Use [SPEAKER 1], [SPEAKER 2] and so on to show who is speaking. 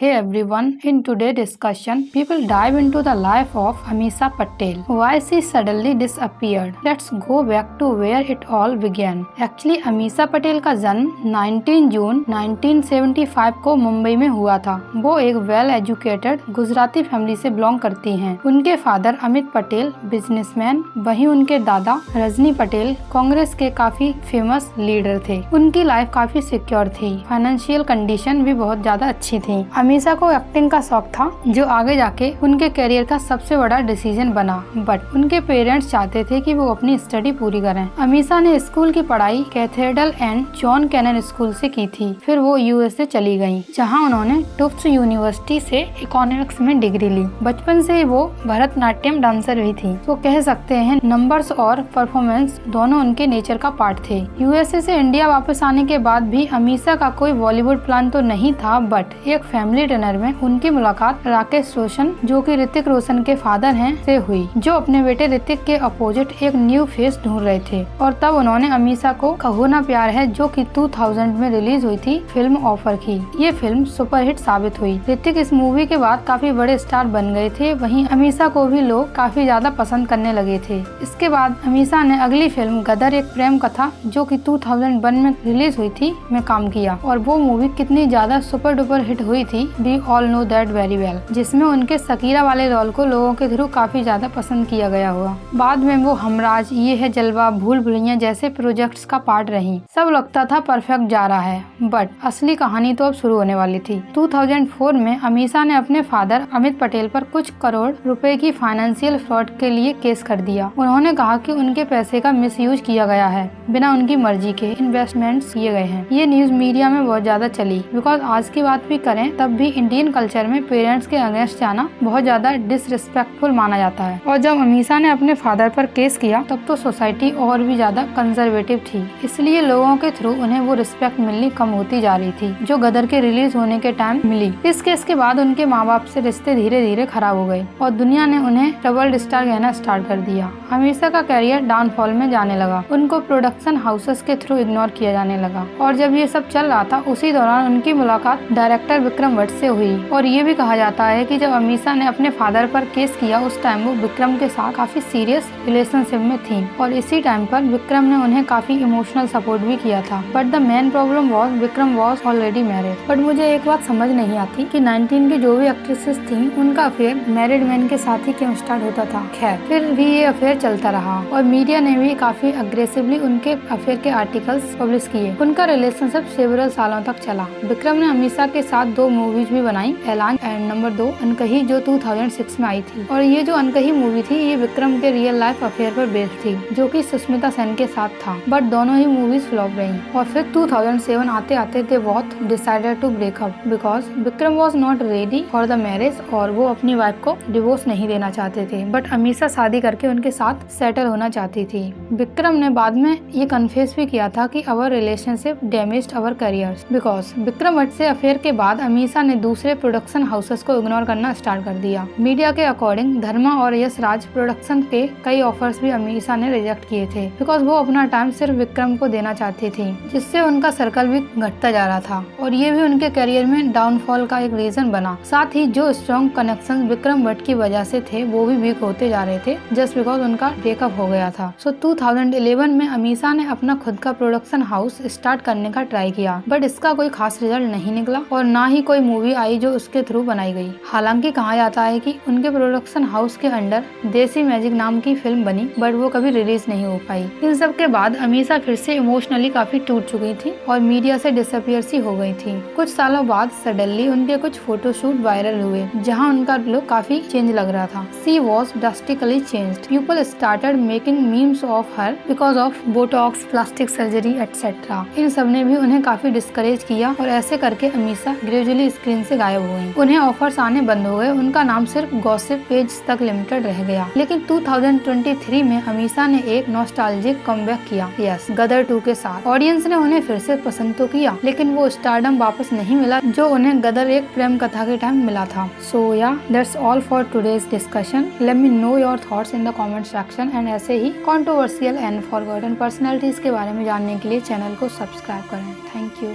[SPEAKER 1] Hey everyone, in today's discussion, we will dive into the life of Amisha Patel. Why she suddenly disappeared? Let's go back to where it all began. Actually, Amisha Patel का जन्म 19 जून 1975 को मुंबई में हुआ था। वो एक well educated Gujarati family से belong करती हैं। उनके फादर अमित पटेल बिजनेसमैन, वहीं उनके दादा रजनी पटेल कांग्रेस के काफी फेमस लीडर थे। उनकी लाइफ काफी सिक्योर थी, फाइनेंशियल कंडीशन भी बहुत ज्यादा अच्छी थी। अमीशा को एक्टिंग का शौक था, जो आगे जाके उनके करियर का सबसे बड़ा डिसीजन बना, बट उनके पेरेंट्स चाहते थे कि वो अपनी स्टडी पूरी करें। अमीशा ने स्कूल की पढ़ाई cathedral and John Connon school से की थी। फिर वो यूएसए चली गयी, जहाँ उन्होंने टुफ्ट्स यूनिवर्सिटी से इकोनॉमिक्स में डिग्री ली। बचपन से वो भरतनाट्यम डांसर भी थी, तो कह सकते हैं नंबर्स और परफॉर्मेंस दोनों उनके नेचर का पार्ट थे। यूएसए से इंडिया वापस आने के बाद भी अमीशा का कोई बॉलीवुड प्लान तो नहीं था, बट एक फैमिली डिनर में उनकी मुलाकात राकेश रोशन, जो कि ऋतिक रोशन के फादर हैं, से हुई, जो अपने बेटे ऋतिक के अपोजिट एक न्यू फेस ढूंढ रहे थे। और तब उन्होंने अमीशा को कहो ना प्यार है, जो कि 2000 में रिलीज हुई थी, फिल्म ऑफर की। ये फिल्म सुपरहिट साबित हुई। ऋतिक इस मूवी के बाद काफी बड़े स्टार बन गए थे, वहीं अमीशा को भी लोग काफी ज्यादा पसंद करने लगे थे। इसके बाद अमीशा ने अगली फिल्म गदर एक प्रेम कथा, जो कि 2001 में रिलीज हुई थी, में काम किया। और वो मूवी कितनी ज्यादा सुपर डुपर हिट हुई थी, we all know that very well, जिसमें उनके सकीरा वाले रोल को लोगों के थ्रू काफी ज्यादा पसंद किया गया हुआ। बाद में वो हमराज, ये है जलवा, भूल भुलैया जैसे प्रोजेक्ट्स का पार्ट रही। सब लगता था परफेक्ट जा रहा है, बट असली कहानी तो अब शुरू होने वाली थी। 2004 में अमीशा ने अपने फादर अमित पटेल पर कुछ करोड़ रुपए की फाइनेंशियल फ्रॉड के लिए केस कर दिया। उन्होंने कहा कि उनके पैसे का मिसयूज किया गया है, बिना उनकी मर्जी के इन्वेस्टमेंट्स किए गए हैं। ये न्यूज मीडिया में बहुत ज्यादा चली, बिकॉज आज की बात भी करें तब भी इंडियन कल्चर में पेरेंट्स के अगेंस्ट जाना बहुत ज्यादा डिसरिस्पेक्टफुल माना जाता है। और जब अमीशा ने अपने फादर पर केस किया, तब तो सोसाइटी और भी ज्यादा कंजर्वेटिव थी, इसलिए लोगों के थ्रू उन्हें वो रिस्पेक्ट मिलनी कम होती जा रही थी, जो गदर के रिलीज होने के टाइम मिली। इस केस के बाद उनके माँ बाप से रिश्ते धीरे धीरे खराब हो गए और दुनिया ने उन्हें ट्रबल्ड स्टार कहना स्टार्ट कर दिया। अमीशा का करियर डाउनफॉल में जाने लगा, उनको प्रोडक्शन हाउसेस के थ्रू इग्नोर किया जाने लगा। और जब ये सब चल रहा था, उसी दौरान उनकी मुलाकात डायरेक्टर विक्रम भट्ट से हुई। और ये भी कहा जाता है कि जब अमीशा ने अपने फादर पर केस किया, उस टाइम वो विक्रम के साथ काफी सीरियस रिलेशनशिप में थी, और इसी टाइम पर विक्रम ने उन्हें काफी इमोशनल सपोर्ट भी किया था। But the main problem was Vikram was already married. But मुझे एक बात समझ नहीं आती कि 19 की जो भी एक्ट्रेसेस थी, उनका अफेयर मैरिड मैन के साथ ही क्यों स्टार्ट होता था। खैर, फिर भी ये अफेयर चलता रहा और मीडिया ने भी काफी अग्रेसिवली उनके अफेयर के आर्टिकल्स पब्लिश किए। उनका रिलेशनशिप सेवरल सालों तक चला। विक्रम ने अमीशा के साथ 2 मूवीज भी बनाई, ऐलान एंड नंबर 2 अनकही, जो 2006 में आई थी। और ये जो अनकही मूवी थी, ये विक्रम के रियल लाइफ अफेयर पर बेस्ड थी, जो कि सुष्मिता सेन के साथ था। बट दोनों ही मूवीज फ्लॉप रही। और फिर 2007 आते आते they both decided to break up, because Vikram was not ready for the marriage और वो अपनी वाइफ को डिवोर्स नहीं देना चाहते थे। बट अमीशा शादी करके उनके साथ सेटल होना चाहती थी। विक्रम ने बाद में ये कन्फेस भी किया था कि our relationship damaged our careers, because Vikram Bhatt से अफेयर के बाद अमीशा ने दूसरे प्रोडक्शन हाउसेस को इग्नोर करना स्टार्ट कर दिया। मीडिया के अकॉर्डिंग धर्मा और यश राज प्रोडक्शन के कई ऑफर्स भी अमीशा ने रिजेक्ट किए थे, बिकॉज वो अपना टाइम सिर्फ विक्रम को देना चाहती थी, जिससे उनका सर्कल भी घटता जा रहा था। और ये भी उनके करियर में डाउनफॉल का एक रीजन बना। साथ ही जो स्ट्रॉन्ग कनेक्शन विक्रम भट्ट की वजह से थे, वो भी वीक होते जा रहे थे, जस्ट बिकॉज उनका ब्रेकअप हो गया था। सो 2011 में अमीशा ने अपना खुद का प्रोडक्शन हाउस स्टार्ट करने का ट्राई किया, बट इसका कोई खास रिजल्ट नहीं निकला और ना ही कोई मूवी आई जो उसके थ्रू बनाई गई। हालांकि कहा जाता है कि उनके प्रोडक्शन हाउस के अंडर देसी मैजिक नाम की फिल्म बनी, बट वो कभी रिलीज नहीं हो पाई। इन सब के बाद अमीशा फिर से इमोशनली काफी टूट चुकी थी और मीडिया से डिसअपियर सी हो गई थी। कुछ सालों बाद सडनली उनके कुछ फोटोशूट वायरल हुए, जहां उनका लुक काफी चेंज लग रहा था। She was drastically changed. People started making memes of her because of Botox, plastic surgery etcetera. इन सब ने भी उन्हें काफी डिस्करेज किया और ऐसे करके अमीशा ग्रेजुअली स्क्रीन से गायब हो गई। उन्हें ऑफर्स आने बंद हो गए, उनका नाम सिर्फ गॉसिप पेज तक लिमिटेड रह गया। लेकिन 2023 में अमीशा ने एक नॉस्टैल्जिक कमबैक किया, यस, गदर 2 के साथ। ऑडियंस ने उन्हें फिर से पसंद तो किया, लेकिन वो स्टारडम वापस नहीं मिला जो उन्हें गदर एक प्रेम कथा के टाइम मिला था। सो या that's all for today's discussion. Let me know your thoughts in the comment section and ऐसे ही कंट्रोवर्शियल एंड फॉरगॉटन पर्सनैलिटीज के बारे में जानने के लिए चैनल को सब्सक्राइब करें। Thank you.